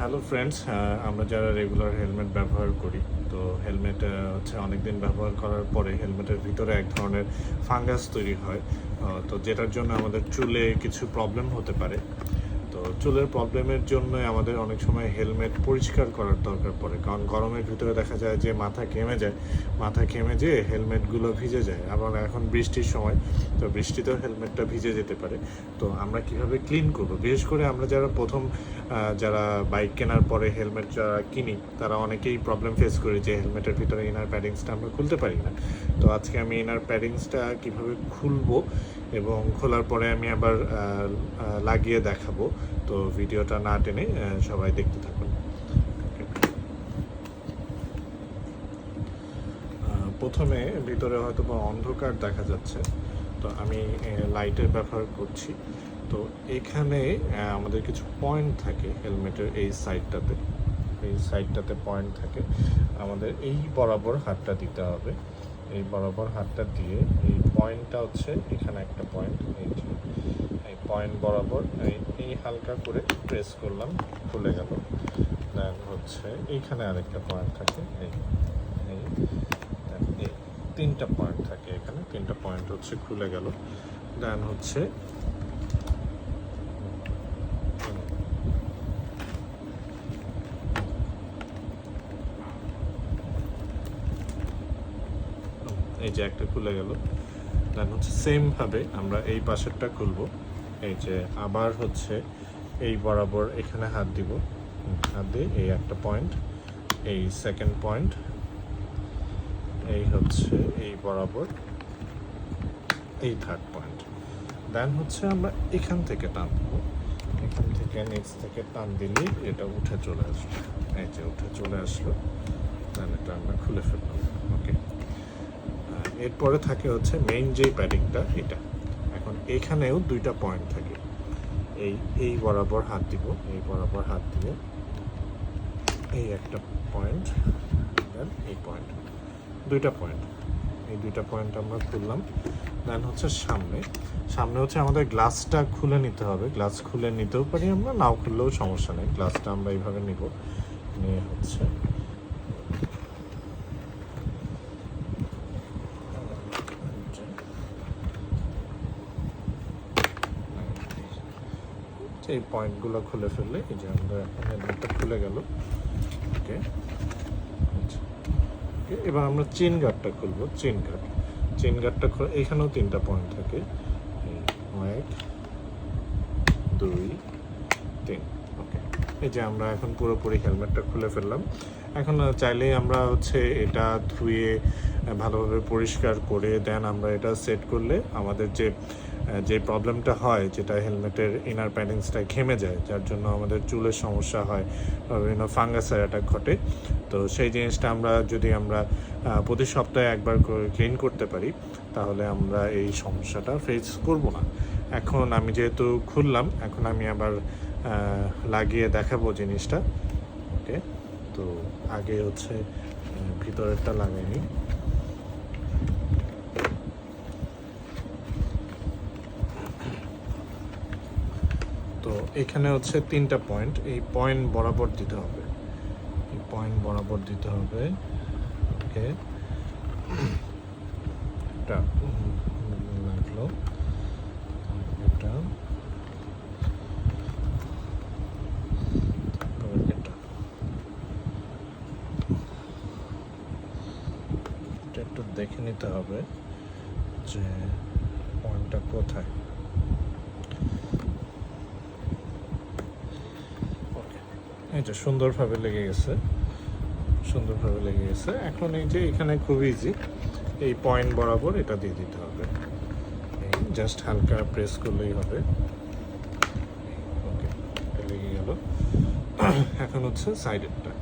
Hello friends, আমরা যারা regular helmet ব্যবহার করি, তো হেলমেট হচ্ছে অনেক দিন ব্যবহার করার পরে হেলমেটের ভিতরে এক ধরনের ফাঙ্গাস তৈরি হয়। তো যেটার জন্য আমাদের চুলে কিছু প্রবলেম হতে পারে। তো চুলের প্রবলেমের জন্য আমাদের অনেক সময় হেলমেট পরিষ্কার করার দরকার পড়ে, কারণ গরমের ভিতরে দেখা যায় যে মাথা ঘেমে যেয়ে হেলমেটগুলো ভিজে যায়। আবার এখন বৃষ্টির সময়, তো বৃষ্টিতেও হেলমেটটা ভিজে যেতে পারে। তো আমরা কিভাবে ক্লিন করব? বিশেষ করে আমরা যারা যারা বাইক কেনার পরে হেলমেট যারা কিনি, তারা অনেকেই প্রবলেম ফেস করি যে হেলমেটের ভিতরে ইনার প্যাডিংসটা আমরা খুলতে পারি না। তো আজকে আমি ইনার প্যাডিংসটা কিভাবে খুলবো এবং খোলার পরে আমি আবার লাগিয়ে দেখাবো। তো ভিডিওটা না টেনে সবাই দেখতে থাকুন। প্রথমে ভিতরে হয়তো বা অন্ধকার দেখা যাচ্ছে, তো আমি লাইটের ব্যবহার করছি। তো এখানে আমাদের কিছু পয়েন্ট থাকে হেলমেটের এই সাইডটাতে পয়েন্ট থাকে। আমাদের এই বরাবর হাতটা দিতে হবে। এই বরাবর হাতটা দিয়ে এই পয়েন্টটা হচ্ছে এখানে একটা পয়েন্ট, এই পয়েন্ট বরাবর এই হালকা করে প্রেস করলাম, খুলে গেল। দেন হচ্ছে এইখানে আরেকটা পয়েন্ট থাকে, এই তিনটা পয়েন্ট থাকে এখানে, তিনটা পয়েন্ট হচ্ছে খুলে গেল। দেন হচ্ছে এই যে একটা খুলে গেল। দেন হচ্ছে সেমভাবে আমরা এই পাশেরটা খুলবো। এই যে আবার হচ্ছে এই বরাবর এখানে হাত দিব, হাত দিয়ে এই একটা পয়েন্ট, এই সেকেন্ড পয়েন্ট, এই হচ্ছে এই বরাবর এই থার্ড পয়েন্ট। দেন হচ্ছে আমরা এখান থেকে টান দেবো, এখান থেকে নিচ থেকে টান দিলেই এটা উঠে চলে আসবে। এই যে উঠে চলে আসলো। দেন এটা আমরা খুলে ফেললাম। ওকে, এরপরে থাকে হচ্ছে মেইন যেই প্যাডিংটা, এটা। এখন এখানেও দুইটা পয়েন্ট থাকে। এই বরাবর হাত দিব, এই বরাবর হাত দিয়ে এই একটা পয়েন্ট, দেন এই পয়েন্ট, দুইটা পয়েন্ট, এই দুইটা পয়েন্ট আমরা খুললাম। দেন হচ্ছে সামনে হচ্ছে আমাদের গ্লাসটা খুলে নিতে হবে। গ্লাস খুলে নিতেও পারি আমরা, নাও খুললেও সমস্যা নেই। গ্লাসটা আমরা এইভাবে নিব, নিয়ে হচ্ছে এই পয়েন্টগুলো খুলে ফেললে এই যে আমরা এখন হেলমেটটা খুলে গেল। ওকে, এবার আমরা চেন গার্ডটা খুলবো। চেন গার্ডটা এখানেও তিনটা পয়েন্ট থাকে, 1 2 3। ওকে, এই যে আমরা এখন পুরোপুরি হেলমেটটা খুলে ফেললাম। এখন চাইলেই আমরা হচ্ছে এটা ধুয়ে ভালোভাবে পরিষ্কার করে দেন আমরা এটা সেট করলে আমাদের যে প্রবলেমটা হয়, যেটা হেলমেটের ইনার প্যাডিংসটা ঘেমে যায়, যার জন্য আমাদের চুলের সমস্যা হয়, বিভিন্ন ফাঙ্গাসের অ্যাটাক ঘটে। তো সেই জিনিসটা যদি আমরা প্রতি সপ্তাহে একবার করে ক্লিন করতে পারি, তাহলে আমরা এই সমস্যাটা ফেস করব না। এখন আমি যেহেতু খুললাম, এখন আমি আবার লাগিয়ে দেখাবো জিনিসটা। ওকে, তো আগে হচ্ছে ভিতরেরটা লাগাই নিই। তো এখানে হচ্ছে তিনটা পয়েন্ট, এই পয়েন্ট বরাবর দিতে হবে, এই পয়েন্ট বরাবর দিতে হবে। ওকে, এটা লাগলো, এটা একটু দেখে নিতে হবে যে পয়েন্টটা কোথায়। এই যে সুন্দরভাবে লেগে গেছে, এখন এই যে এখানে খুব ইজি, এই পয়েন্ট বরাবর এটা দিয়ে দিতে হবে। এই জাস্ট হালকা প্রেস করলেই হবে। ওকে, লেগে গেল। এখন হচ্ছে সাইডেরটা,